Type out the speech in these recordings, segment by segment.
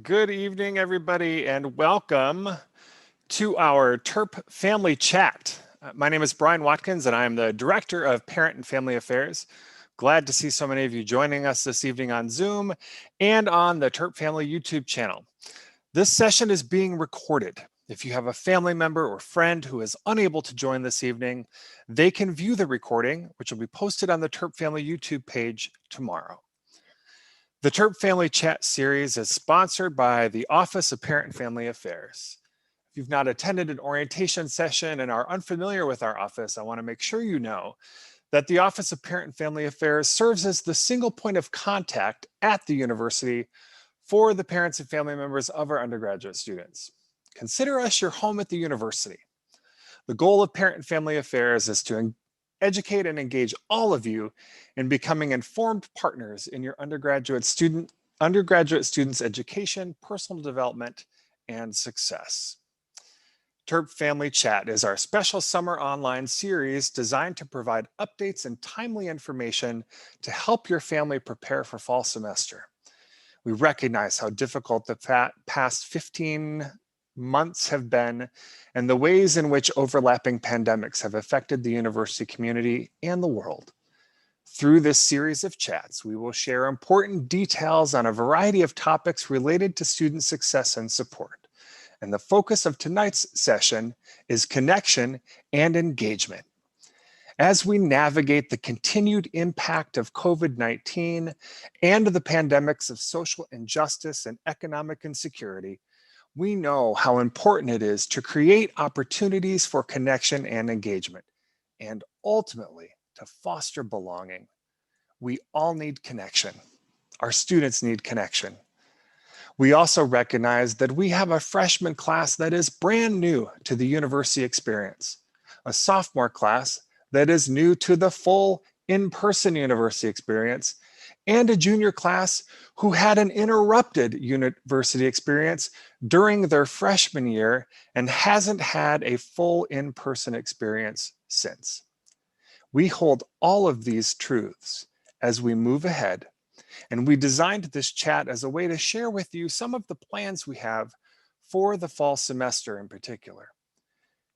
Good evening, everybody, and welcome to our Terp Family Chat. My name is Brian Watkins, and I am the Director of Parent and Family Affairs. Glad to see so many of you joining us this evening on Zoom and on the Terp Family YouTube channel. This session is being recorded. If you have a family member or friend who is unable to join this evening, they can view the recording, which will be posted on the Terp Family YouTube page tomorrow. The Terp Family Chat series is sponsored by the Office of Parent and Family Affairs. If you've not attended an orientation session and are unfamiliar with our office, I want to make sure you know that the Office of Parent and Family Affairs serves as the single point of contact at the university for the parents and family members of our undergraduate students. Consider us your home at the university. The goal of Parent and Family Affairs is to educate and engage all of you in becoming informed partners in your undergraduate students' education, personal development, and success. Terp Family Chat is our special summer online series designed to provide updates and timely information to help your family prepare for fall semester. We recognize how difficult the past 15 months have been and the ways in which overlapping pandemics have affected the university community and the world. Through this series of chats, we will share important details on a variety of topics related to student success and support. And the focus of tonight's session is connection and engagement. As we navigate the continued impact of COVID-19 and the pandemics of social injustice and economic insecurity, we know how important it is to create opportunities for connection and engagement, and ultimately to foster belonging. We all need connection. Our students need connection. We also recognize that we have a freshman class that is brand new to the university experience, a sophomore class that is new to the full in-person university experience, and a junior class who had an interrupted university experience during their freshman year and hasn't had a full in-person experience since. We hold all of these truths as we move ahead, and we designed this chat as a way to share with you some of the plans we have for the fall semester in particular.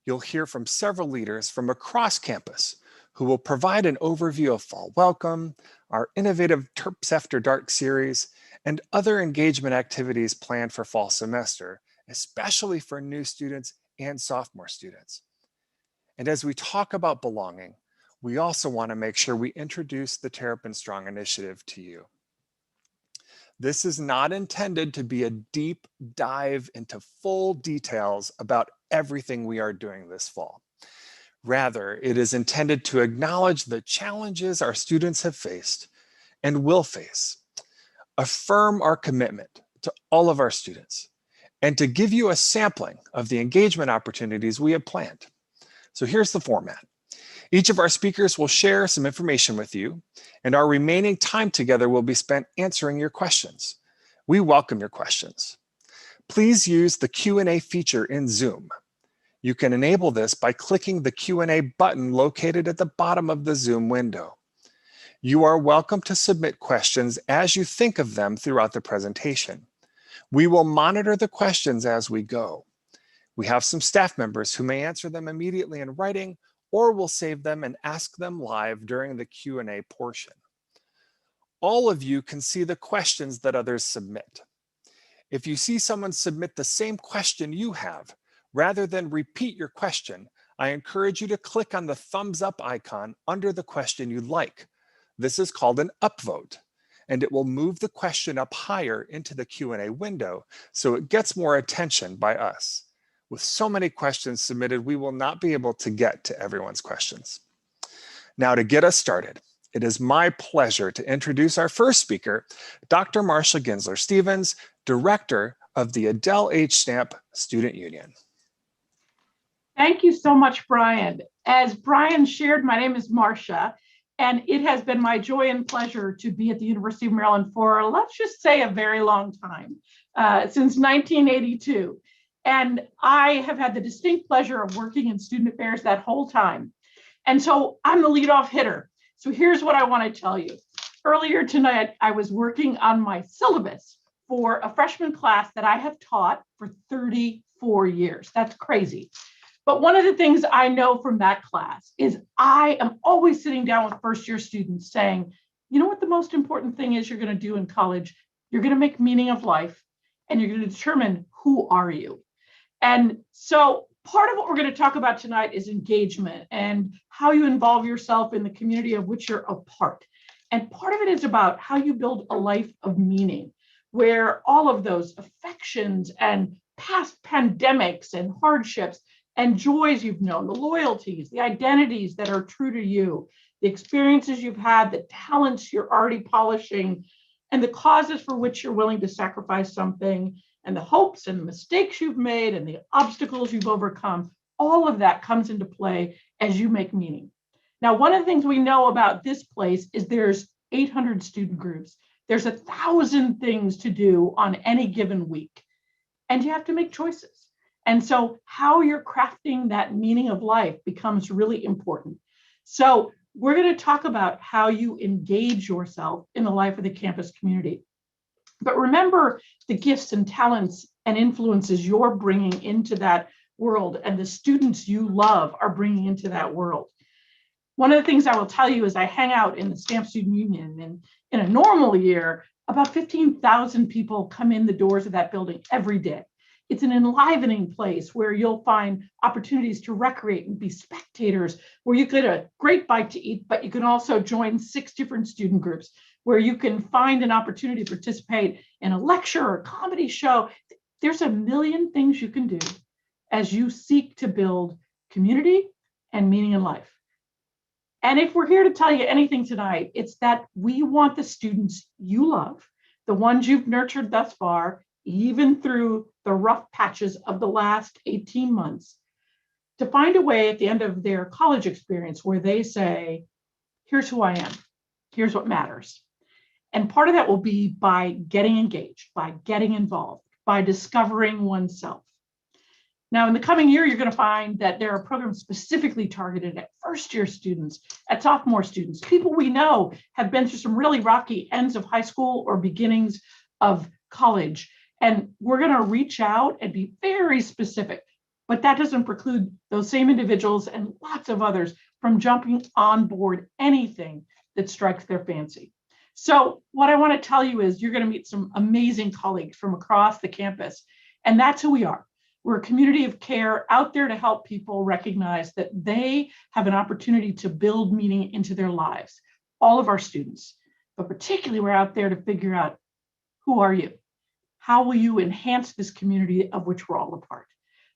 You'll hear from several leaders from across campus who will provide an overview of Fall Welcome, our innovative Terps After Dark series, and other engagement activities planned for fall semester, especially for new students and sophomore students. And as we talk about belonging, we also want to make sure we introduce the Terp and Strong initiative to you. This is not intended to be a deep dive into full details about everything we are doing this fall. Rather, it is intended to acknowledge the challenges our students have faced and will face, affirm our commitment to all of our students, and to give you a sampling of the engagement opportunities we have planned. So here's the format. Each of our speakers will share some information with you, and our remaining time together will be spent answering your questions. We welcome your questions. Please use the Q&A feature in Zoom. You can enable this by clicking the Q&A button located at the bottom of the Zoom window. You are welcome to submit questions as you think of them throughout the presentation. We will monitor the questions as we go. We have some staff members who may answer them immediately in writing, or will save them and ask them live during the Q&A portion. All of you can see the questions that others submit. If you see someone submit the same question you have, rather than repeat your question, I encourage you to click on the thumbs up icon under the question you'd like. This is called an upvote, and it will move the question up higher into the Q&A window so it gets more attention by us. With so many questions submitted, we will not be able to get to everyone's questions. Now, to get us started, it is my pleasure to introduce our first speaker, Dr. Marcia Ginsler-Stevens, Director of the Adele H. Stamp Student Union. Thank you so much, Brian. As Brian shared, my name is Marcia, and it has been my joy and pleasure to be at the University of Maryland for, let's just say, a very long time, since 1982. And I have had the distinct pleasure of working in student affairs that whole time. And so I'm the leadoff hitter. So here's what I want to tell you. Earlier tonight, I was working on my syllabus for a freshman class that I have taught for 34 years. That's crazy. But one of the things I know from that class is I am always sitting down with first-year students saying, you know what the most important thing is you're going to do in college? You're going to make meaning of life, and you're going to determine who are you. And so part of what we're going to talk about tonight is engagement and how you involve yourself in the community of which you're a part. And part of it is about how you build a life of meaning, where all of those affections and past pandemics and hardships and joys you've known, the loyalties, the identities that are true to you, the experiences you've had, the talents you're already polishing, and the causes for which you're willing to sacrifice something, and the hopes and mistakes you've made and the obstacles you've overcome, all of that comes into play as you make meaning. Now, one of the things we know about this place is there's 800 student groups. There's 1,000 things to do on any given week, and you have to make choices. And so how you're crafting that meaning of life becomes really important. So we're going to talk about how you engage yourself in the life of the campus community. But remember the gifts and talents and influences you're bringing into that world and the students you love are bringing into that world. One of the things I will tell you is I hang out in the Stamp Student Union, and in a normal year, about 15,000 people come in the doors of that building every day. It's an enlivening place where you'll find opportunities to recreate and be spectators, where you get a great bite to eat, but you can also join 6 different student groups, where you can find an opportunity to participate in a lecture or a comedy show. There's a million things you can do as you seek to build community and meaning in life. And if we're here to tell you anything tonight, it's that we want the students you love, the ones you've nurtured thus far, even through the rough patches of the last 18 months, to find a way at the end of their college experience where they say, here's who I am, here's what matters. And part of that will be by getting engaged, by getting involved, by discovering oneself. Now, in the coming year, you're going to find that there are programs specifically targeted at first-year students, at sophomore students, people we know have been through some really rocky ends of high school or beginnings of college. And we're going to reach out and be very specific, but that doesn't preclude those same individuals and lots of others from jumping on board anything that strikes their fancy. So what I want to tell you is you're going to meet some amazing colleagues from across the campus, and that's who we are. We're a community of care out there to help people recognize that they have an opportunity to build meaning into their lives, all of our students, but particularly we're out there to figure out, who are you? How will you enhance this community of which we're all a part?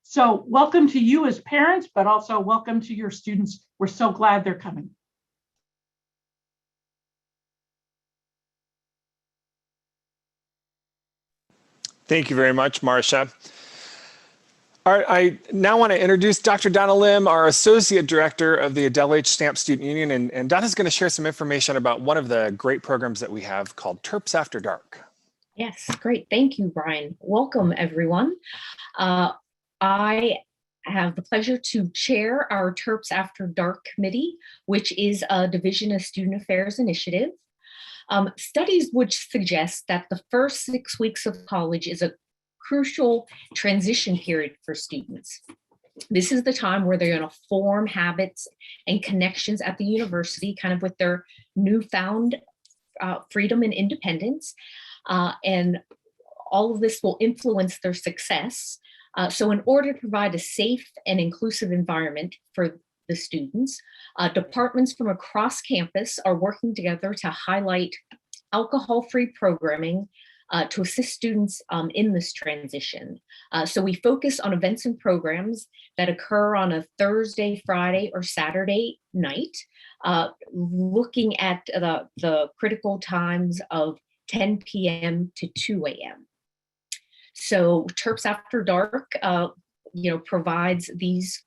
So welcome to you as parents, but also welcome to your students. We're so glad they're coming. Thank you very much, Marcia. All right, I now want to introduce Dr. Donna Lim, our Associate Director of the Adele H. Stamp Student Union, and Donna's going to share some information about one of the great programs that we have called Terps After Dark. Yes, great. Thank you, Brian. Welcome, everyone. I have the pleasure to chair our Terps After Dark Committee, which is a division of Student Affairs Initiative. Studies would suggest that the first 6 weeks of college is a crucial transition period for students. This is the time where they're going to form habits and connections at the university, kind of with their newfound freedom and independence. And all of this will influence their success. So in order to provide a safe and inclusive environment for the students, departments from across campus are working together to highlight alcohol-free programming to assist students in this transition. So we focus on events and programs that occur on a Thursday, Friday, or Saturday night, looking at the critical times of 10 p.m. to 2 a.m. So Terps After Dark, provides these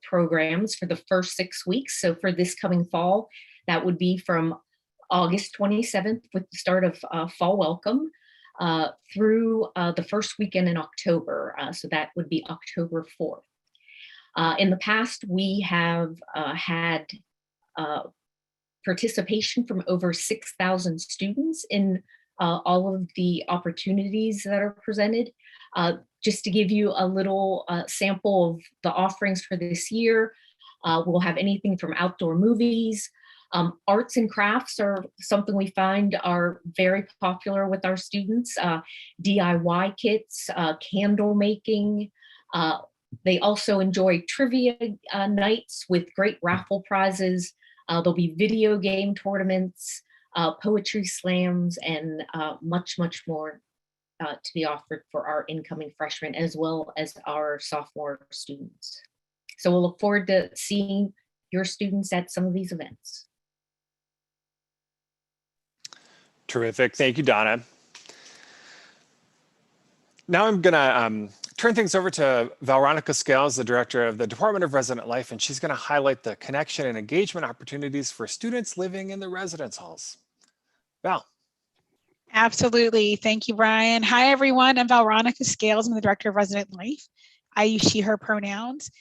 programs for the first 6 weeks. So for this coming fall, that would be from August 27th with the start of Fall Welcome through the first weekend in October. So that would be October 4th. In the past, we have had participation from over 6,000 students in all of the opportunities that are presented. Just to give you a little sample of the offerings for this year, we'll have anything from outdoor movies. Arts and crafts are something we find are very popular with our students. DIY kits, candle making. They also enjoy trivia nights with great raffle prizes. There'll be video game tournaments, poetry slams, and much, much more to be offered for our incoming freshmen as well as our sophomore students. So we'll look forward to seeing your students at some of these events. Terrific. Thank you, Donna. Now I'm going to turn things over to Veronica Scales, the director of the Department of Resident Life, and she's going to highlight the connection and engagement opportunities for students living in the residence halls. Val. Absolutely. Thank you, Brian. Hi, everyone. I'm Veronica Scales. I'm the director of Resident Life. I use she, her pronouns.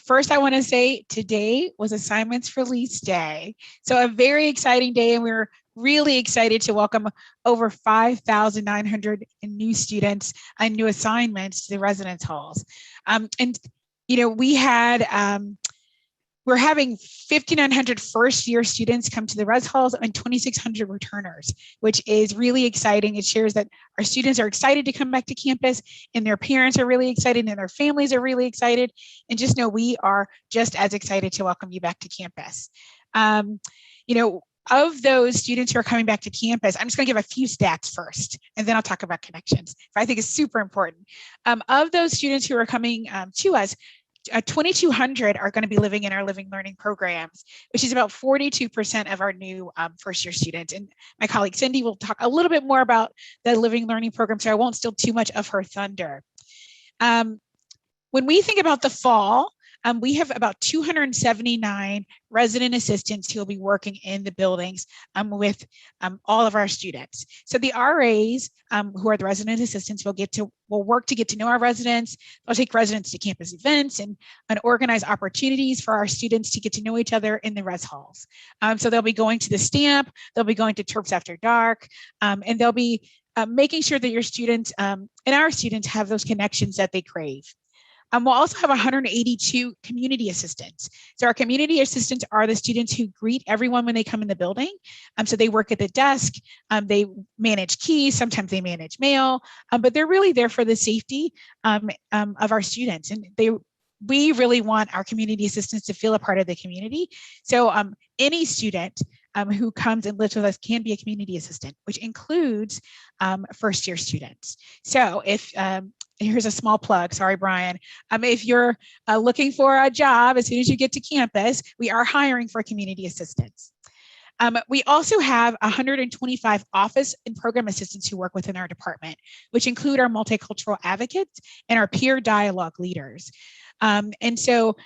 First, I want to say today was Assignments Release Day. So a very exciting day, and we're really excited to welcome over 5,900 new students and new assignments to the residence halls. And, you know, we're having 5,900 first-year students come to the res halls and 2,600 returners, which is really exciting. It shares that our students are excited to come back to campus, and their parents are really excited, and their families are really excited. And just know we are just as excited to welcome you back to campus. You know, of those students who are coming back to campus, I'm just going to give a few stats first, and then I'll talk about connections. I think it's super important. Of those students who are coming to us, 2,200 are going to be living in our living learning programs, which is about 42% of our new first year students. And my colleague Cindy will talk a little bit more about the living learning program, so I won't steal too much of her thunder. When we think about the fall, we have about 279 resident assistants who will be working in the buildings with all of our students. So the RAs, who are the resident assistants, will work to get to know our residents. They'll take residents to campus events and organize opportunities for our students to get to know each other in the res halls. So they'll be going to the Stamp, they'll be going to Terps After Dark, and they'll be making sure that your students and our students have those connections that they crave. We'll also have 182 community assistants. So our community assistants are the students who greet everyone when they come in the building. So they work at the desk, they manage keys, sometimes they manage mail, but they're really there for the safety of our students. And we really want our community assistants to feel a part of the community. So any student who comes and lives with us can be a community assistant, which includes first year students. So if here's a small plug, sorry, Brian. If you're looking for a job as soon as you get to campus, we are hiring for community assistants. We also have 125 office and program assistants who work within our department, which include our multicultural advocates and our peer dialogue leaders. And so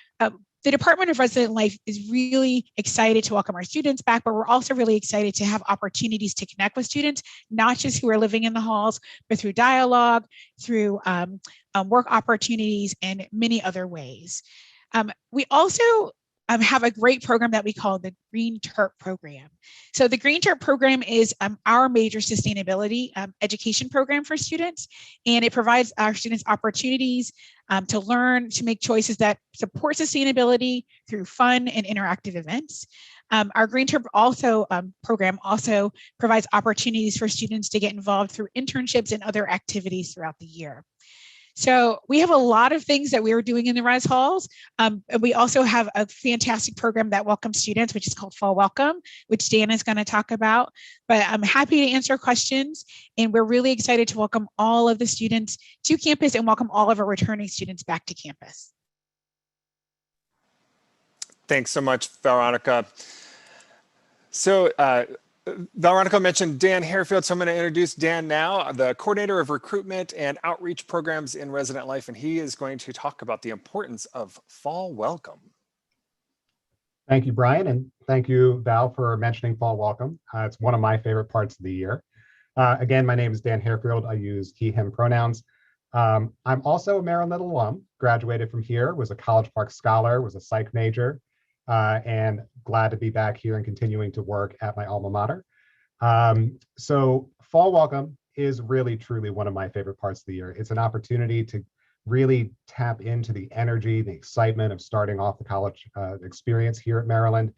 the Department of Resident Life is really excited to welcome our students back, but we're also really excited to have opportunities to connect with students, not just who are living in the halls, but through dialogue, through work opportunities, and many other ways. We also have a great program that we call the Green Terp program. So the Green Terp program is our major sustainability education program for students, and it provides our students opportunities to learn to make choices that support sustainability through fun and interactive events. Our Green Terp program also provides opportunities for students to get involved through internships and other activities throughout the year. So we have a lot of things that we are doing in the res halls. And we also have a fantastic program that welcomes students, which is called Fall Welcome, which Dan is going to talk about. But I'm happy to answer questions. And we're really excited to welcome all of the students to campus and welcome all of our returning students back to campus. Thanks so much, Veronica. So Veronica mentioned Dan Harefield, so I'm going to introduce Dan now, the coordinator of recruitment and outreach programs in Resident Life, and he is going to talk about the importance of Fall Welcome. Thank you, Brian, and thank you, Val, for mentioning Fall Welcome. It's one of my favorite parts of the year. Again, my name is Dan Harefield. I use he, him pronouns. I'm also a Maryland alum, graduated from here, was a College Park scholar, was a psych major, and glad to be back here and continuing to work at my alma mater. So fall welcome is really, truly one of my favorite parts of the year. It's an opportunity to really tap into the energy, the excitement of starting off the college experience here at Maryland.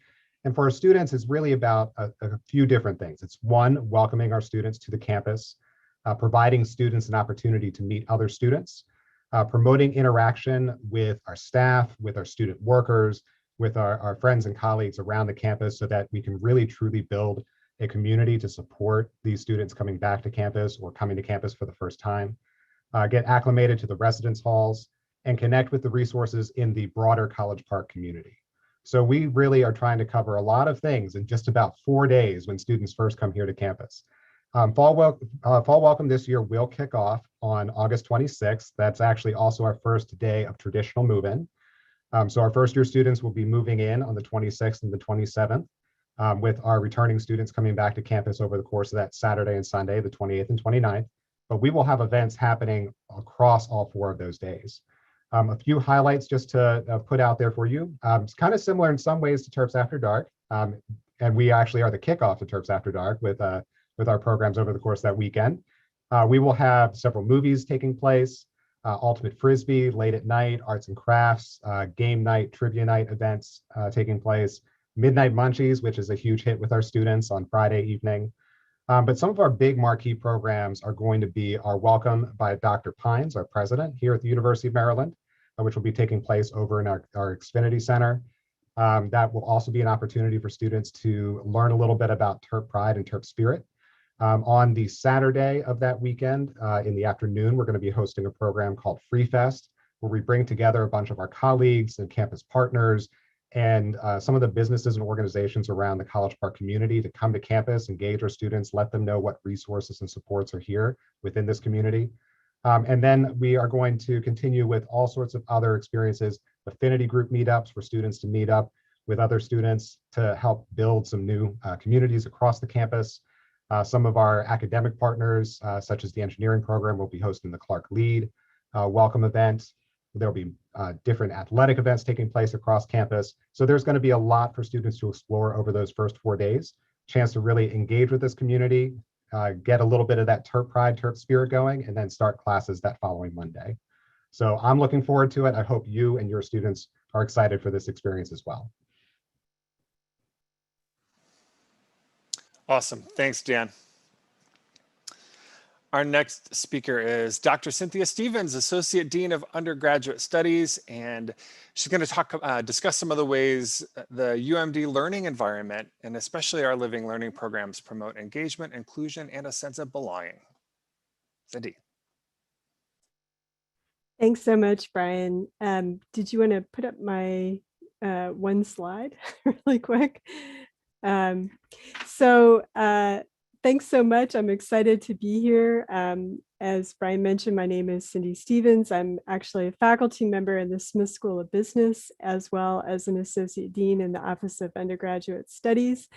And for our students, it's really about a few different things. It's one, welcoming our students to the campus, providing students an opportunity to meet other students, promoting interaction with our staff, with our student workers, with our friends and colleagues around the campus so that we can really truly build a community to support these students coming back to campus or coming to campus for the first time, get acclimated to the residence halls, and connect with the resources in the broader College Park community. So we really are trying to cover a lot of things in just about 4 days when students first come here to campus. Fall welcome this year will kick off on August 26th. That's actually also our first day of traditional move-in. So our first year students will be moving in on the 26th and the 27th, with our returning students coming back to campus over the course of that Saturday and Sunday, the 28th and 29th. But we will have events happening across all 4 of those days. A few highlights just to put out there for you. It's kind of similar in some ways to Terps After Dark. And we actually are the kickoff to Terps After Dark with our programs over the course of that weekend. We will have several movies taking place, ultimate frisbee late at night, arts and crafts, game night, trivia night events taking place, midnight munchies, which is a huge hit with our students on Friday evening. But some of our big marquee programs are going to be our welcome by Dr. Pines, our president here at the University of Maryland, which will be taking place over in our Xfinity Center. That will also be an opportunity for students to learn a little bit about Terp Pride and Terp Spirit. On the Saturday of that weekend, in the afternoon, we're going to be hosting a program called Free Fest, where we bring together a bunch of our colleagues and campus partners and some of the businesses and organizations around the College Park community to come to campus, engage our students, let them know what resources and supports are here within this community. And then we are going to continue with all sorts of other experiences, affinity group meetups for students to meet up with other students to help build some new communities across the campus. Some of our academic partners, such as the engineering program, will be hosting the Clark Lead welcome event. There'll be different athletic events taking place across campus. So there's going to be a lot for students to explore over those first 4 days, chance to really engage with this community, get a little bit of that Terp Pride, Terp Spirit going, and then start classes that following Monday. So I'm looking forward to it. I hope you and your students are excited for this experience as well. Awesome. Thanks, Dan. Our next speaker is Dr. Cynthia Stevens, Associate Dean of Undergraduate Studies, and she's going to discuss some of the ways the UMD learning environment, and especially our living learning programs, promote engagement, inclusion, and a sense of belonging. Cindy. Thanks so much, Brian. Did you want to put up my one slide really quick? Thanks so much. I'm excited to be here. As Brian mentioned, my name is Cindy Stevens. I'm actually a faculty member in the Smith School of Business, as well as an associate dean in the Office of Undergraduate Studies.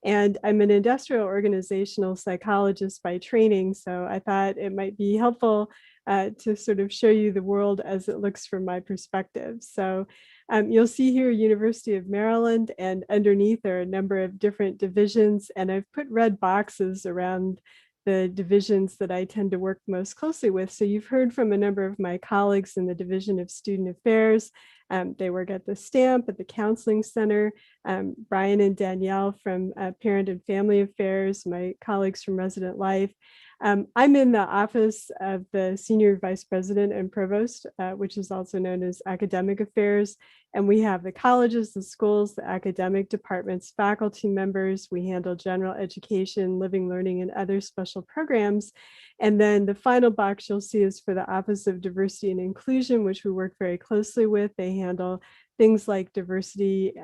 And I'm an industrial organizational psychologist by training, so I thought it might be helpful to sort of show you the world as it looks from my perspective. So you'll see here University of Maryland, and underneath are a number of different divisions, and I've put red boxes around the divisions that I tend to work most closely with. So you've heard from a number of my colleagues in the Division of Student Affairs. They work at the STAMP, at the Counseling Center. Brian and Danielle from Parent and Family Affairs, my colleagues from Resident Life. I'm in the Office of the Senior Vice President and Provost, which is also known as Academic Affairs. And we have the colleges, the schools, the academic departments, faculty members. We handle general education, living learning, and other special programs. And then the final box you'll see is for the Office of Diversity and Inclusion, which we work very closely with. They handle things like diversity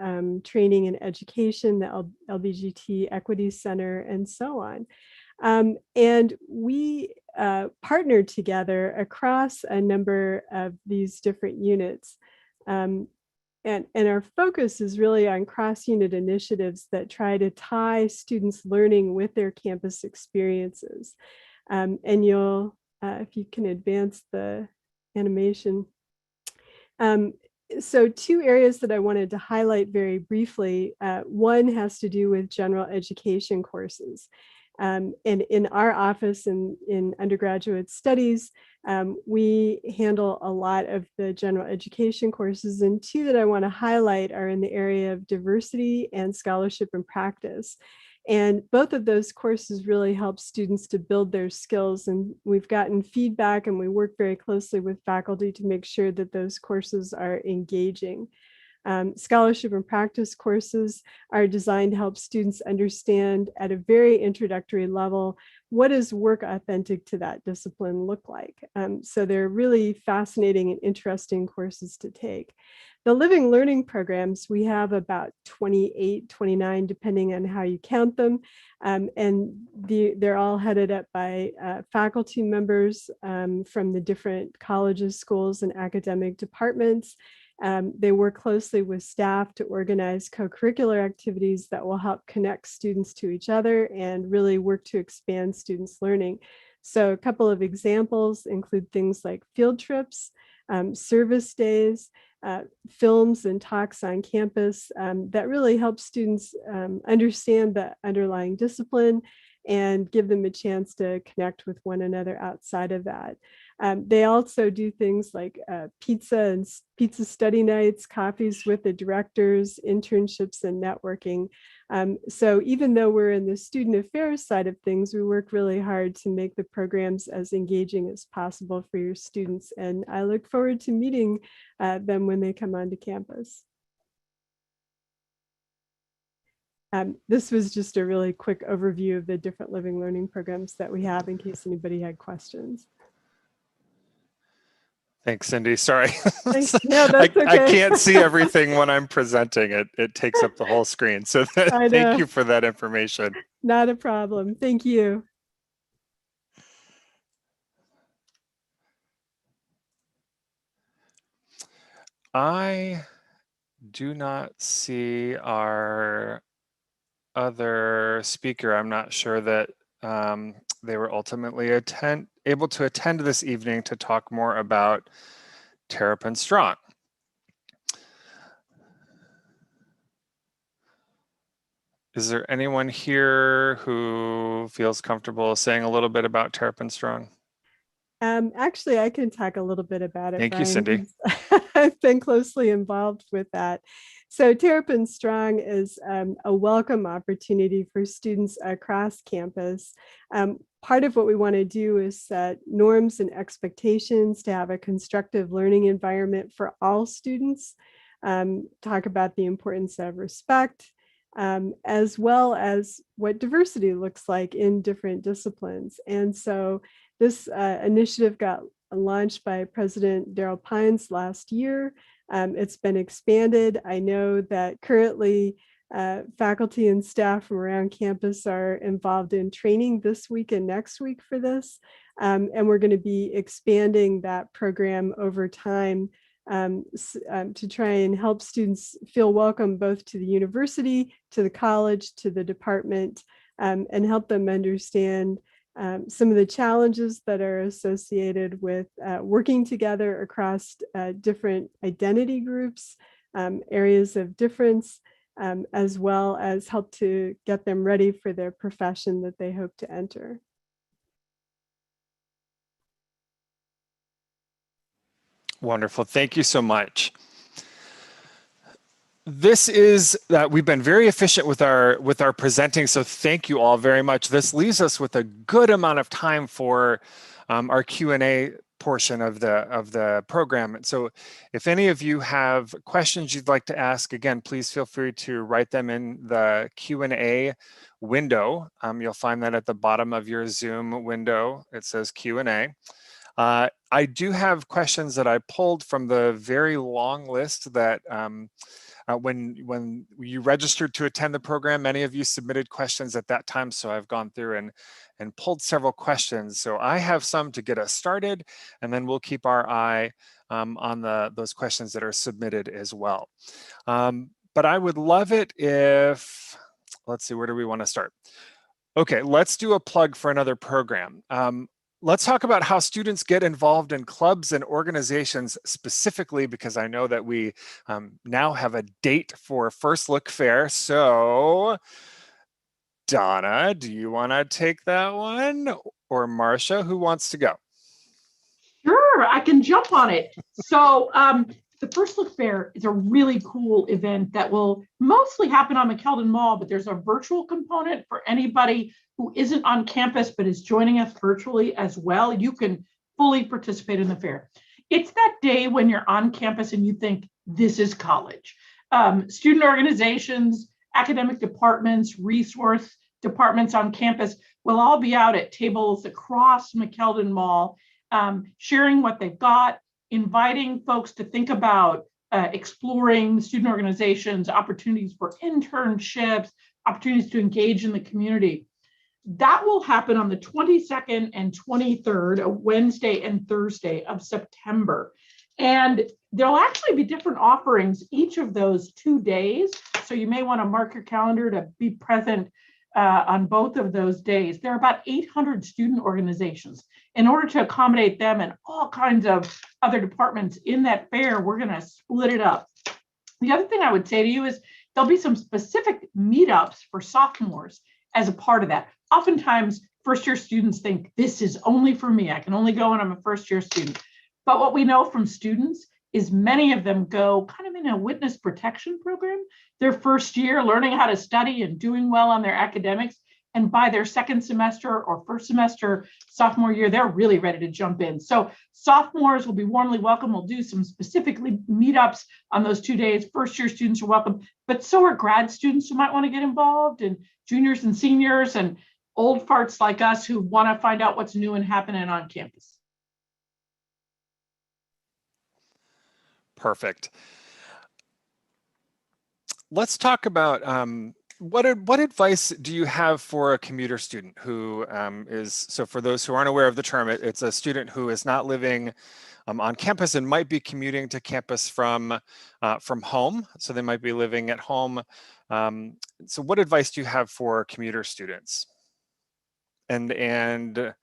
training and education, the LBGT Equity Center, and so on. And we partnered together across a number of these different units. And our focus is really on cross-unit initiatives that try to tie students' learning with their campus experiences. And you'll, if you can advance the animation. So 2 areas that I wanted to highlight very briefly. One has to do with general education courses. And in our office in undergraduate studies, we handle a lot of the general education courses, and two that I want to highlight are in the area of diversity and scholarship and practice. And both of those courses really help students to build their skills. And we've gotten feedback, and we work very closely with faculty to make sure that those courses are engaging. Scholarship and practice courses are designed to help students understand at a very introductory level, what does work authentic to that discipline look like? So they're really fascinating and interesting courses to take. The living learning programs, we have about 28, 29, depending on how you count them. And they're all headed up by faculty members from the different colleges, schools, and academic departments. They work closely with staff to organize co-curricular activities that will help connect students to each other and really work to expand students' learning. So a couple of examples include things like field trips, service days, films and talks on campus that really help students understand the underlying discipline and give them a chance to connect with one another outside of that. They also do things like pizza study nights, coffees with the directors, internships, and networking. So even though we're in the student affairs side of things, we work really hard to make the programs as engaging as possible for your students. And I look forward to meeting them when they come onto campus. This was just a really quick overview of the different living learning programs that we have in case anybody had questions. Thanks, Cindy. Sorry. Thanks. No, that's okay. I can't see everything when I'm presenting. It takes up the whole screen. So thank you for that information. Not a problem. Thank you. I do not see our other speaker. I'm not sure that they were ultimately able to attend this evening to talk more about Terp and Strong. Is there anyone here who feels comfortable saying a little bit about Terp and Strong? Actually, I can talk a little bit about it. Thank you, Cindy. I've been closely involved with that. So Terp and Strong is a welcome opportunity for students across campus. Part of what we want to do is set norms and expectations to have a constructive learning environment for all students, talk about the importance of respect, as well as what diversity looks like in different disciplines. And so this initiative got launched by President Darrell Pines last year. It's been expanded. I know that currently faculty and staff from around campus are involved in training this week and next week for this. And we're going to be expanding that program over time to try and help students feel welcome both to the university, to the college, to the department, and help them understand some of the challenges that are associated with working together across different identity groups, areas of difference, as well as help to get them ready for their profession that they hope to enter. Wonderful. Thank you so much. This is that we've been very efficient with our presenting, so thank you all very much. This leaves us with a good amount of time for our Q&A portion of the program. And so if any of you have questions you'd like to ask, again, please feel free to write them in the Q&A window. You'll find that at the bottom of your Zoom window. It says Q&A. I do have questions that I pulled from the very long list that when you registered to attend the program, many of you submitted questions at that time. So I've gone through and pulled several questions. So I have some to get us started, and then we'll keep our eye on those questions that are submitted as well. But I would love it if, let's see, where do we want to start? Okay, let's do a plug for another program. Let's talk about how students get involved in clubs and organizations specifically, because I know that we now have a date for First Look Fair. So Donna, do you want to take that one? Or Marcia, who wants to go? Sure, I can jump on it. So the First Look Fair is a really cool event that will mostly happen on McKeldin Mall, but there's a virtual component for anybody who isn't on campus but is joining us virtually as well. You can fully participate in the fair. It's that day when you're on campus and you think, this is college. Student organizations, academic departments, resource departments on campus will all be out at tables across McKeldin Mall, sharing what they've got, inviting folks to think about exploring student organizations, opportunities for internships, opportunities to engage in the community. That will happen on the 22nd and 23rd, a Wednesday and Thursday of September. And there'll actually be different offerings each of those 2 days. So you may want to mark your calendar to be present on both of those days. There are about 800 student organizations. In order to accommodate them and all kinds of other departments in that fair, we're going to split it up. The other thing I would say to you is there'll be some specific meetups for sophomores as a part of that. Oftentimes, first-year students think, this is only for me. I can only go when I'm a first-year student. But what we know from students is many of them go kind of in a witness protection program their first year, learning how to study and doing well on their academics. And by their second semester or first semester sophomore year, they're really ready to jump in. So sophomores will be warmly welcome. We'll do some specifically meetups on those 2 days. First year students are welcome, but so are grad students who might want to get involved, and juniors and seniors and old farts like us who want to find out what's new and happening on campus. Perfect. Let's talk about what advice do you have for a commuter student who so for those who aren't aware of the term, it's a student who is not living on campus and might be commuting to campus from home. So they might be living at home. So what advice do you have for commuter students? And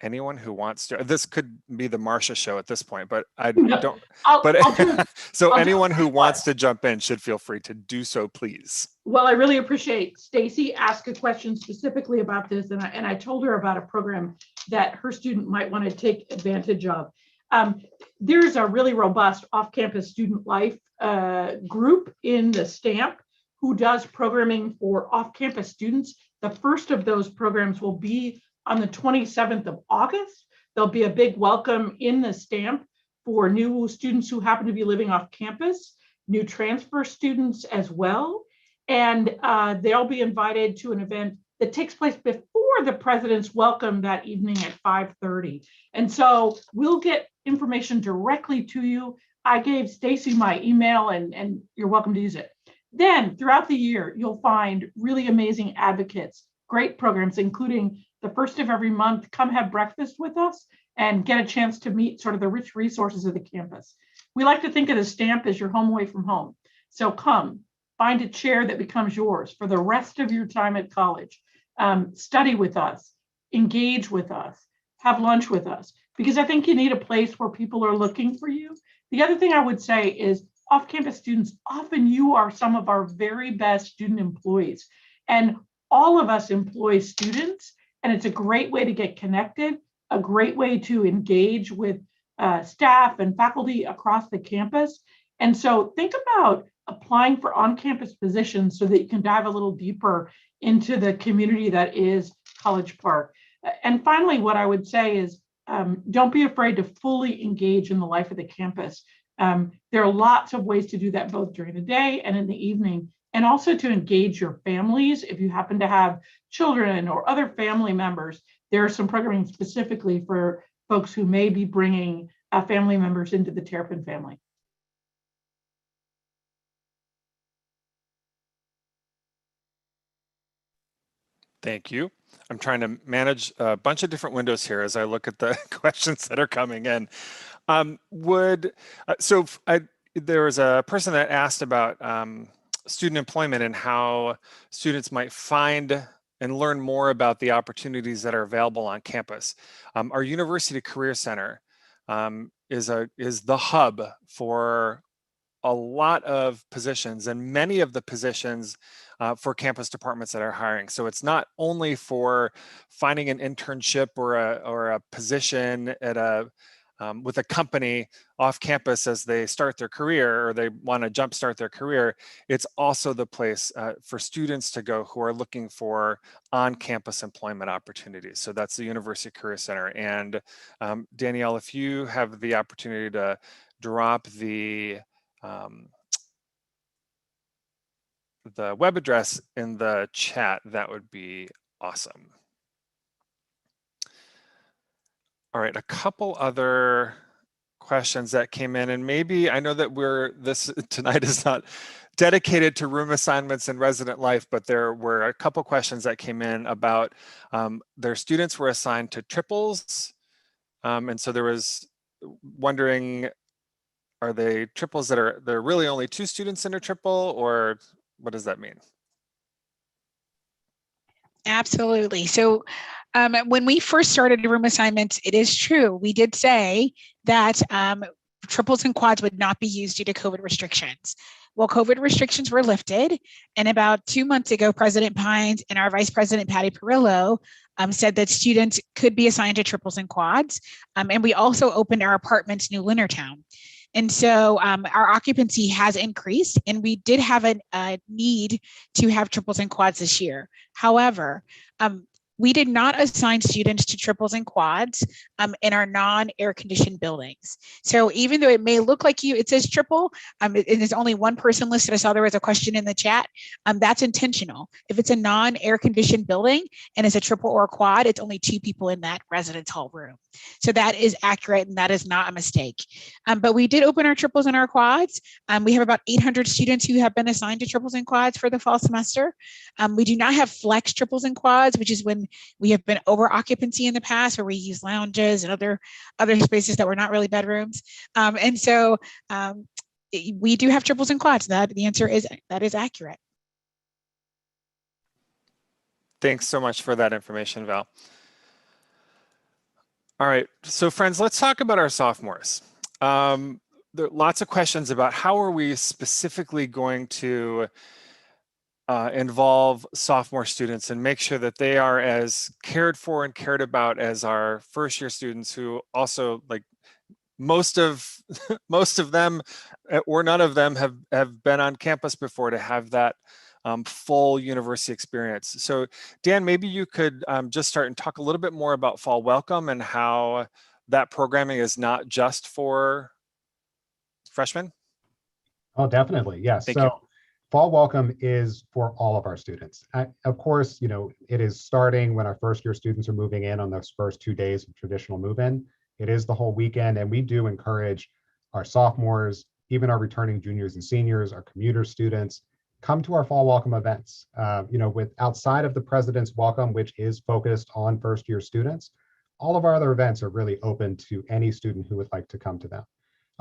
anyone who wants to, this could be the Marcia show at this point, but I don't, so anyone who wants to jump in should feel free to do so, please. Well, I really appreciate Stacy asked a question specifically about this, and I told her about a program that her student might want to take advantage of. There's a really robust off-campus student life group in the Stamp who does programming for off-campus students. The first of those programs will be on the 27th of August. There'll be a big welcome in the Stamp for new students who happen to be living off campus, new transfer students as well. And they'll be invited to an event that takes place before the president's welcome that evening at 5:30. And so we'll get information directly to you. I gave Stacy my email and you're welcome to use it. Then throughout the year, you'll find really amazing advocates, great programs, including the first of every month, come have breakfast with us and get a chance to meet sort of the rich resources of the campus. We like to think of the Stamp as your home away from home. So come, find a chair that becomes yours for the rest of your time at college. Study with us, engage with us, have lunch with us, because I think you need a place where people are looking for you. The other thing I would say is off-campus students, often you are some of our very best student employees. And all of us employ students, and it's a great way to get connected, a great way to engage with staff and faculty across the campus. And so think about applying for on-campus positions so that you can dive a little deeper into the community that is College Park. And finally, what I would say is don't be afraid to fully engage in the life of the campus. There are lots of ways to do that both during the day and in the evening, and also to engage your families. If you happen to have children or other family members, there are some programming specifically for folks who may be bringing family members into the Terp family. Thank you. I'm trying to manage a bunch of different windows here as I look at the questions that are coming in. There was a person that asked about student employment and how students might find and learn more about the opportunities that are available on campus. Our University Career Center is the hub for a lot of positions, and many of the positions for campus departments that are hiring. So it's not only for finding an internship or a position at with a company off campus as they start their career or they want to jumpstart their career. It's also the place for students to go who are looking for on-campus employment opportunities. So that's the University Career Center. And Danielle, if you have the opportunity to drop the web address in the chat, that would be awesome. All right, a couple other questions that came in, and maybe I know that this tonight is not dedicated to room assignments and resident life, but there were a couple questions that came in about their students were assigned to triples, and so there was wondering, are they triples that are there really only 2 students in a triple, or what does that mean? Absolutely. So when we first started room assignments, it is true. We did say that triples and quads would not be used due to COVID restrictions. Well, COVID restrictions were lifted, and about 2 months ago, President Pines and our Vice President Patty Perillo said that students could be assigned to triples and quads. And we also opened our apartments New Leonardtown. And so our occupancy has increased, and we did have a need to have triples and quads this year. However, we did not assign students to triples and quads in our non-air conditioned buildings. So even though it may look like it says triple, and there's only one person listed. I saw there was a question in the chat. That's intentional. If it's a non-air conditioned building and it's a triple or a quad, it's only 2 people in that residence hall room. So that is accurate, and that is not a mistake. But we did open our triples and our quads. We have about 800 students who have been assigned to triples and quads for the fall semester. We do not have flex triples and quads, which is when we have been over occupancy in the past, where we use lounges and other spaces that were not really bedrooms. And so we do have triples and quads. The answer is that is accurate. Thanks so much for that information, Val. All right, so friends, let's talk about our sophomores. There are lots of questions about how are we specifically going to involve sophomore students and make sure that they are as cared for and cared about as our first year students, who also, like most of them or none of them have been on campus before to have that full university experience. So Dan, maybe you could just start and talk a little bit more about Fall Welcome and how that programming is not just for freshmen. Oh, definitely. Yes. Thank you. Fall Welcome is for all of our students. Of course, it is starting when our first year students are moving in on those first 2 days of traditional move-in. It is the whole weekend, and we do encourage our sophomores, even our returning juniors and seniors, our commuter students, come to our Fall Welcome events. With outside of the President's Welcome, which is focused on first year students, all of our other events are really open to any student who would like to come to them.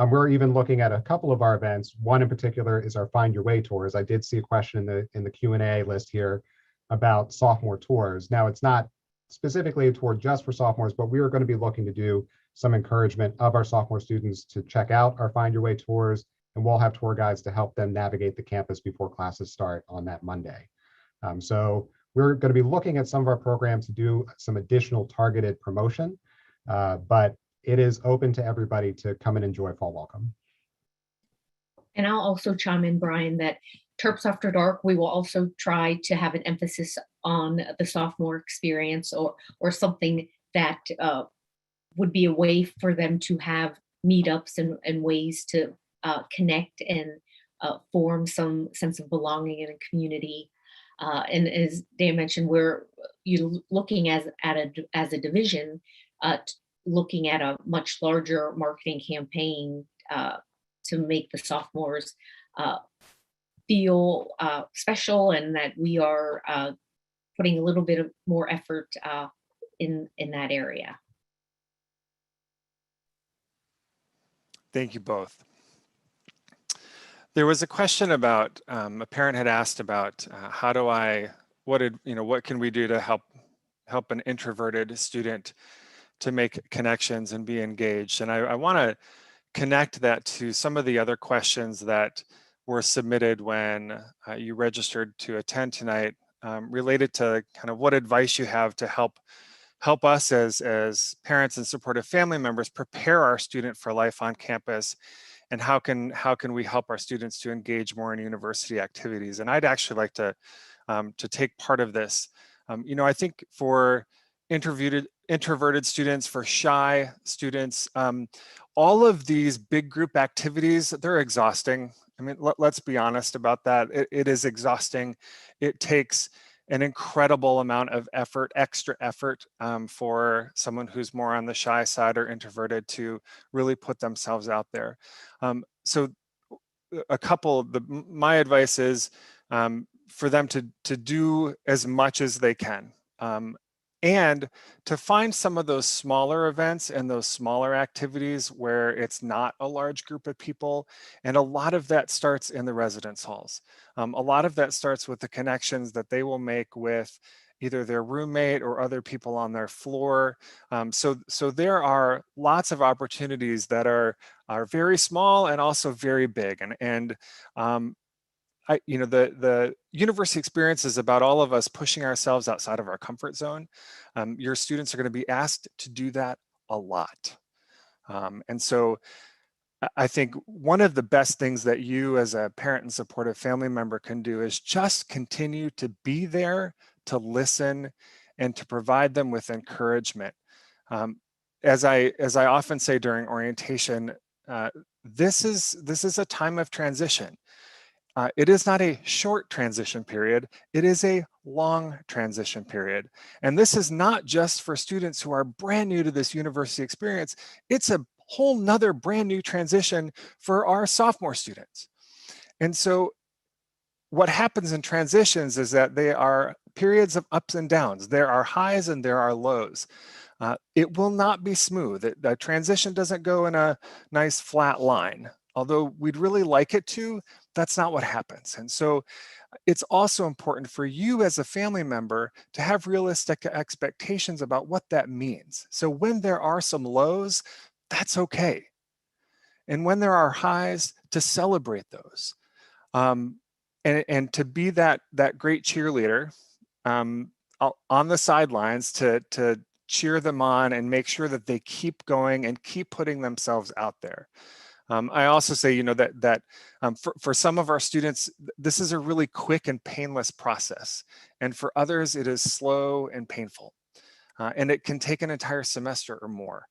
We're even looking at a couple of our events. One in particular is our Find Your Way tours. I did see a question in the Q&A list here about sophomore tours. Now, it's not specifically a tour just for sophomores, but we are going to be looking to do some encouragement of our sophomore students to check out our Find Your Way tours, and we'll have tour guides to help them navigate the campus before classes start on that Monday. So we're going to be looking at some of our programs to do some additional targeted promotion, but it is open to everybody to come and enjoy Fall Welcome. And I'll also chime in, Brian, that Terps After Dark, we will also try to have an emphasis on the sophomore experience or something that would be a way for them to have meetups and ways to connect and form some sense of belonging in a community. And as Dan mentioned, we're looking as a division, looking at a much larger marketing campaign to make the sophomores feel special, and that we are putting a little bit of more effort in that area. Thank you both. There was a question about a parent had asked about what can we do to help an introverted student to make connections and be engaged. And I want to connect that to some of the other questions that were submitted when you registered to attend tonight, related to kind of what advice you have to help us as parents and supportive family members prepare our student for life on campus, and how can we help our students to engage more in university activities. And I'd actually like to take part of this. You know, I think for introverted students, for shy students, all of these big group activities, they're exhausting. I mean, let's be honest about that. It is exhausting. It takes an incredible amount of effort, extra effort, for someone who's more on the shy side or introverted to really put themselves out there. So my advice is for them to do as much as they can. And to find some of those smaller events and those smaller activities where it's not a large group of people. And a lot of that starts in the residence halls. A lot of that starts with the connections that they will make with either their roommate or other people on their floor. So there are lots of opportunities that are very small and also very big. And you know, the university experience is about all of us pushing ourselves outside of our comfort zone. Your students are going to be asked to do that a lot. And so I think one of the best things that you as a parent and supportive family member can do is just continue to be there, to listen, and to provide them with encouragement. As I often say during orientation, this is a time of transition. It is not a short transition period, it is a long transition period. And this is not just for students who are brand new to this university experience, it's a whole nother brand new transition for our sophomore students. And so what happens in transitions is that they are periods of ups and downs. There are highs and there are lows. It will not be smooth. The transition doesn't go in a nice flat line. Although we'd really like it to, that's not what happens. And so it's also important for you as a family member to have realistic expectations about what that means. So when there are some lows, that's okay. And when there are highs, to celebrate those. And to be that great cheerleader on the sidelines to cheer them on and make sure that they keep going and keep putting themselves out there. I also say, you know, that for some of our students, this is a really quick and painless process. And for others, it is slow and painful. And it can take an entire semester or more.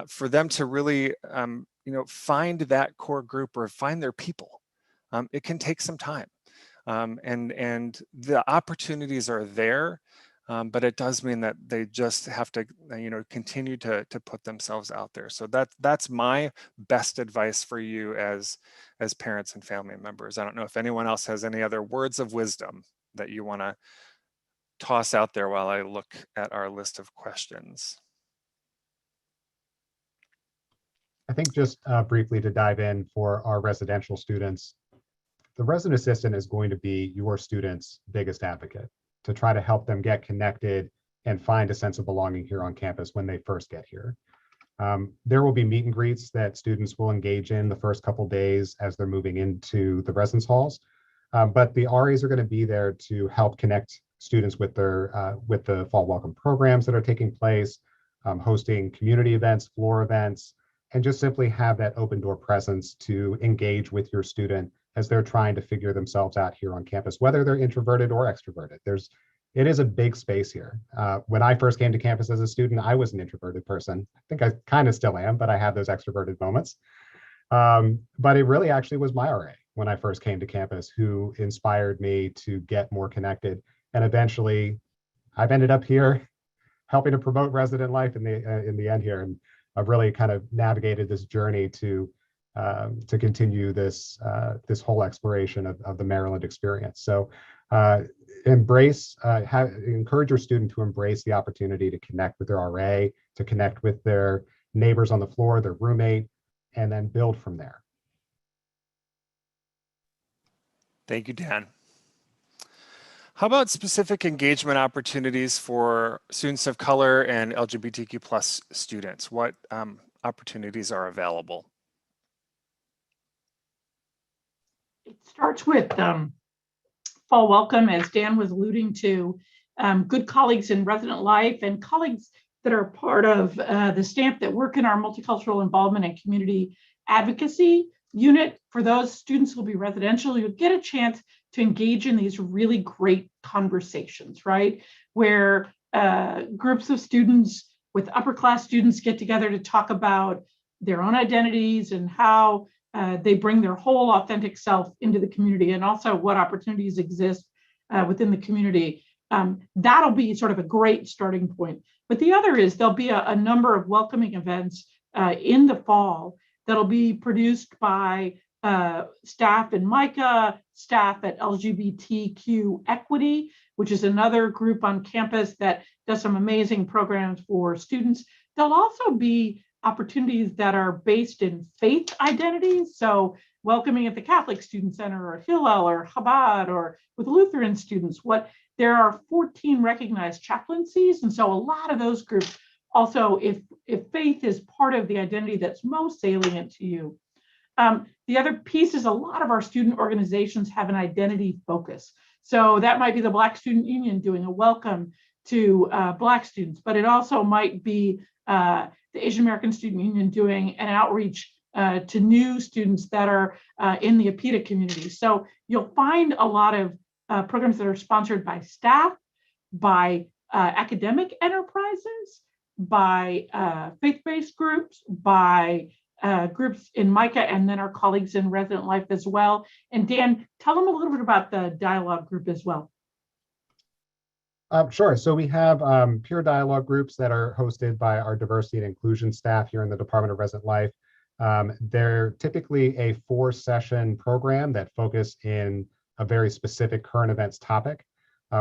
For them to really, you know, find that core group or find their people, it can take some time. And the opportunities are there, but it does mean that they just have to, you know, continue to put themselves out there. So that's my best advice for you as parents and family members. I don't know if anyone else has any other words of wisdom that you want to toss out there while I look at our list of questions. I think just briefly to dive in for our residential students, the resident assistant is going to be your student's biggest advocate to try to help them get connected and find a sense of belonging here on campus when they first get here. There will be meet and greets that students will engage in the first couple days as they're moving into the residence halls, but the RAs are going to be there to help connect students with the fall welcome programs that are taking place, hosting community events, floor events, and just simply have that open door presence to engage with your student as they're trying to figure themselves out here on campus, whether they're introverted or extroverted. It is a big space here. When I first came to campus as a student, I was an introverted person. I think I kind of still am, but I have those extroverted moments. But it really actually was my RA when I first came to campus who inspired me to get more connected. And eventually I've ended up here helping to promote resident life in the end here. And I've really kind of navigated this journey to continue this whole exploration of the Maryland experience. So encourage your student to embrace the opportunity to connect with their RA, to connect with their neighbors on the floor, their roommate, and then build from there. Thank you, Dan. How about specific engagement opportunities for students of color and LGBTQ+ students? What opportunities are available? It starts with fall welcome, as Dan was alluding to, good colleagues in resident life and colleagues that are part of the STAMP that work in our multicultural involvement and community advocacy unit. For those students who will be residential, you'll get a chance to engage in these really great conversations, right? Where groups of students with upper class students get together to talk about their own identities and how they bring their whole authentic self into the community, and also what opportunities exist within the community. That'll be sort of a great starting point. But the other is there'll be a number of welcoming events in the fall that'll be produced by staff in MICA, staff at LGBTQ Equity, which is another group on campus that does some amazing programs for students. There'll also be opportunities that are based in faith identities. So welcoming at the Catholic Student Center or Hillel or Chabad, or with Lutheran students. There are 14 recognized chaplaincies. And so a lot of those groups also, if faith is part of the identity that's most salient to you. The other piece is a lot of our student organizations have an identity focus. So that might be the Black Student Union doing a welcome to Black students, but it also might be the Asian American Student Union doing an outreach to new students that are in the APITA community. So you'll find a lot of programs that are sponsored by staff, by academic enterprises, by faith-based groups, by groups in MICA, and then our colleagues in resident life as well. And Dan, tell them a little bit about the dialogue group as well. Sure. So we have peer dialogue groups that are hosted by our diversity and inclusion staff here in the Department of Resident Life. They're typically a 4-session program that focus in a very specific current events topic.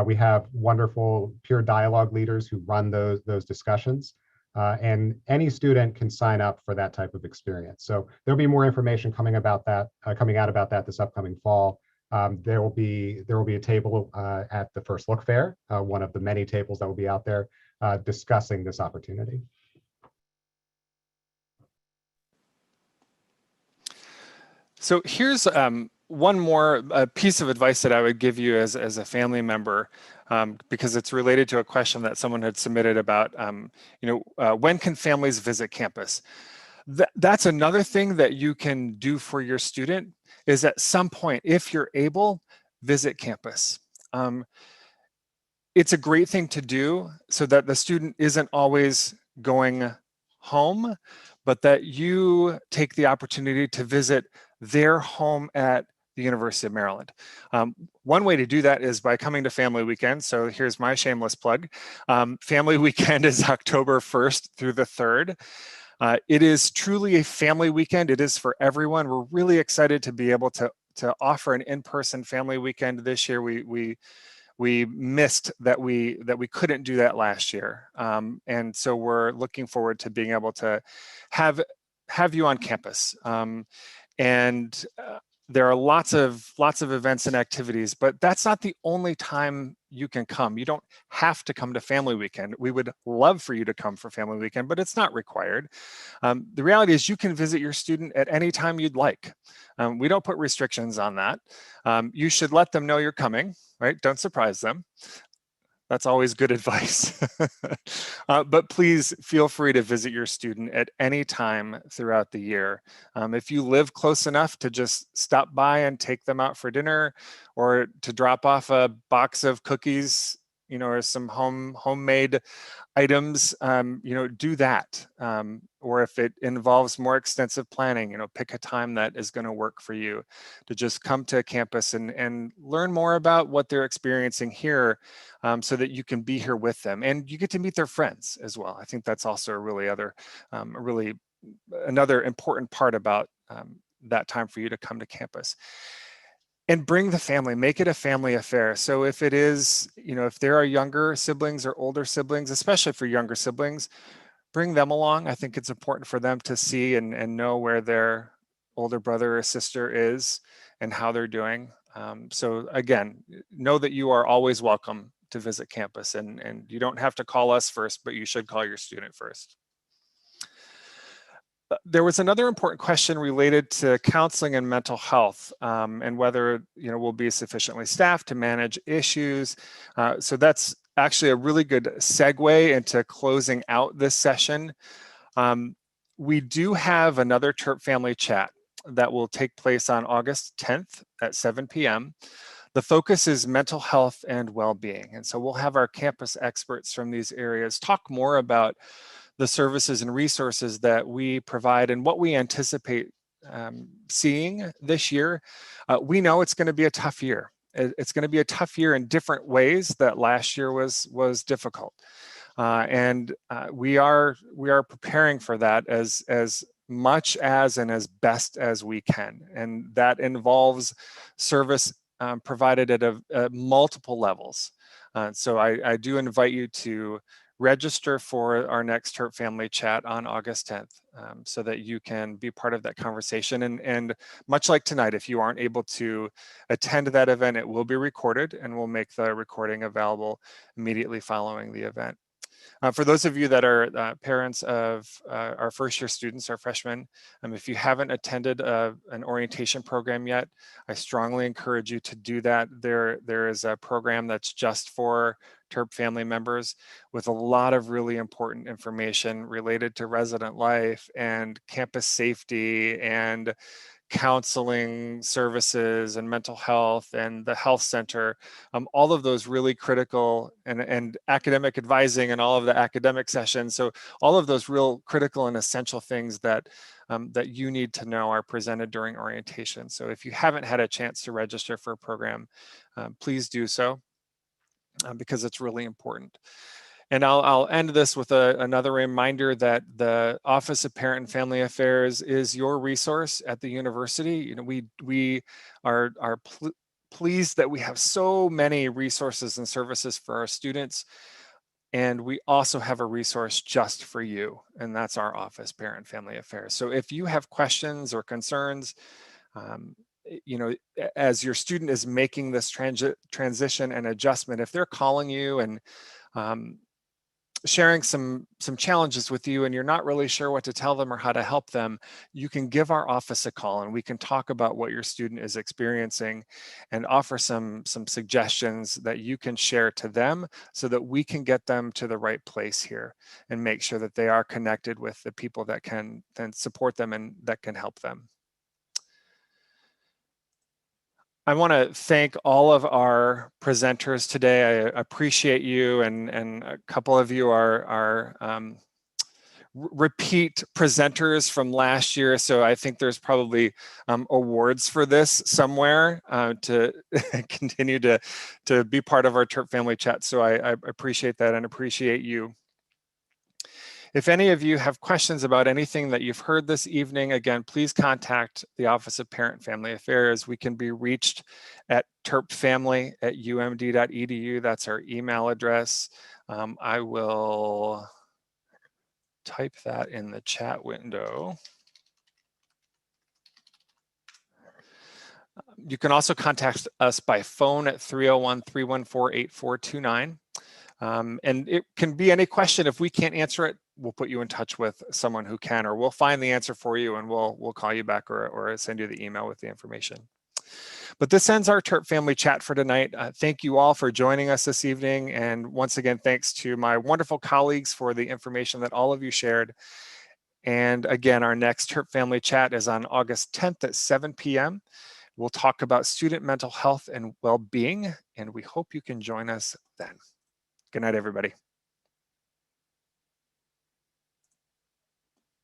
We have wonderful peer dialogue leaders who run those discussions. And any student can sign up for that type of experience. So there'll be more information coming out about that this upcoming fall. There will be a table at the First Look Fair, one of the many tables that will be out there discussing this opportunity. So here's one more piece of advice that I would give you as a family member, because it's related to a question that someone had submitted about, when can families visit campus? That's another thing that you can do for your student, is at some point, if you're able, visit campus. It's a great thing to do so that the student isn't always going home, but that you take the opportunity to visit their home at the University of Maryland. One way to do that is by coming to Family Weekend. So here's my shameless plug. Family Weekend is October 1st through the 3rd. It is truly a family weekend. It is for everyone. We're really excited to be able to offer an in-person family weekend this year. We missed that we couldn't do that last year, and so we're looking forward to being able to have you on campus. And there are lots of events and activities, but that's not the only time you can come. You don't have to come to Family Weekend. We would love for you to come for Family Weekend, but it's not required. The reality is you can visit your student at any time you'd like. We don't put restrictions on that. You should let them know you're coming, right? Don't surprise them. That's always good advice. But please feel free to visit your student at any time throughout the year. If you live close enough to just stop by and take them out for dinner, or to drop off a box of cookies, or some homemade items, do that. Or if it involves more extensive planning, pick a time that is going to work for you to just come to campus and learn more about what they're experiencing here, so that you can be here with them and you get to meet their friends as well. I think that's also another important part about that time for you to come to campus. And bring the family, make it a family affair. So if it is, if there are younger siblings or older siblings, especially for younger siblings, bring them along. I think it's important for them to see and know where their older brother or sister is and how they're doing. So again, know that you are always welcome to visit campus, and you don't have to call us first, but you should call your student first. There was another important question related to counseling and mental health, and whether we'll be sufficiently staffed to manage issues. So that's actually a really good segue into closing out this session. We do have another Terp family chat that will take place on August 10th at 7 p.m. The focus is mental health and well-being. And so we'll have our campus experts from these areas talk more about the services and resources that we provide and what we anticipate seeing this year. We know it's going to be a tough year. It's going to be a tough year in different ways that last year was difficult. And we are preparing for that as much as and as best as we can. And that involves service provided at multiple levels. So I do invite you to register for our next Terp family chat on August 10th so that you can be part of that conversation. And much like tonight, if you aren't able to attend that event, it will be recorded and we'll make the recording available immediately following the event. For those of you that are parents of our first year students, our freshmen, if you haven't attended an orientation program yet, I strongly encourage you to do that. There is a program that's just for Terp family members with a lot of really important information related to resident life and campus safety and counseling services and mental health and the health center, all of those really critical and academic advising and all of the academic sessions. So all of those real critical and essential things that that you need to know are presented during orientation. So if you haven't had a chance to register for a program, please do so because it's really important. And I'll end this with another reminder that the Office of Parent and Family Affairs is your resource at the university. We are pleased that we have so many resources and services for our students. And we also have a resource just for you, and that's our Office Parent and Family Affairs. So if you have questions or concerns, as your student is making this transition and adjustment, if they're calling you and sharing some challenges with you and you're not really sure what to tell them or how to help them, you can give our office a call and we can talk about what your student is experiencing and offer some suggestions that you can share to them so that we can get them to the right place here and make sure that they are connected with the people that can then support them and that can help them. I want to thank all of our presenters today. I appreciate you, and a couple of you are repeat presenters from last year. So I think there's probably awards for this somewhere to continue to be part of our Terp family chat. So I appreciate that and appreciate you. If any of you have questions about anything that you've heard this evening, again, please contact the Office of Parent and Family Affairs. We can be reached at terpfamily@umd.edu. That's our email address. I will type that in the chat window. You can also contact us by phone at 301-314-8429. And it can be any question. If we can't answer it, we'll put you in touch with someone who can, or we'll find the answer for you and we'll call you back or send you the email with the information. But this ends our Terp family chat for tonight. Thank you all for joining us this evening. And once again, thanks to my wonderful colleagues for the information that all of you shared. And again, our next Terp family chat is on August 10th at 7 p.m. We'll talk about student mental health and well-being, and we hope you can join us then. Good night, everybody.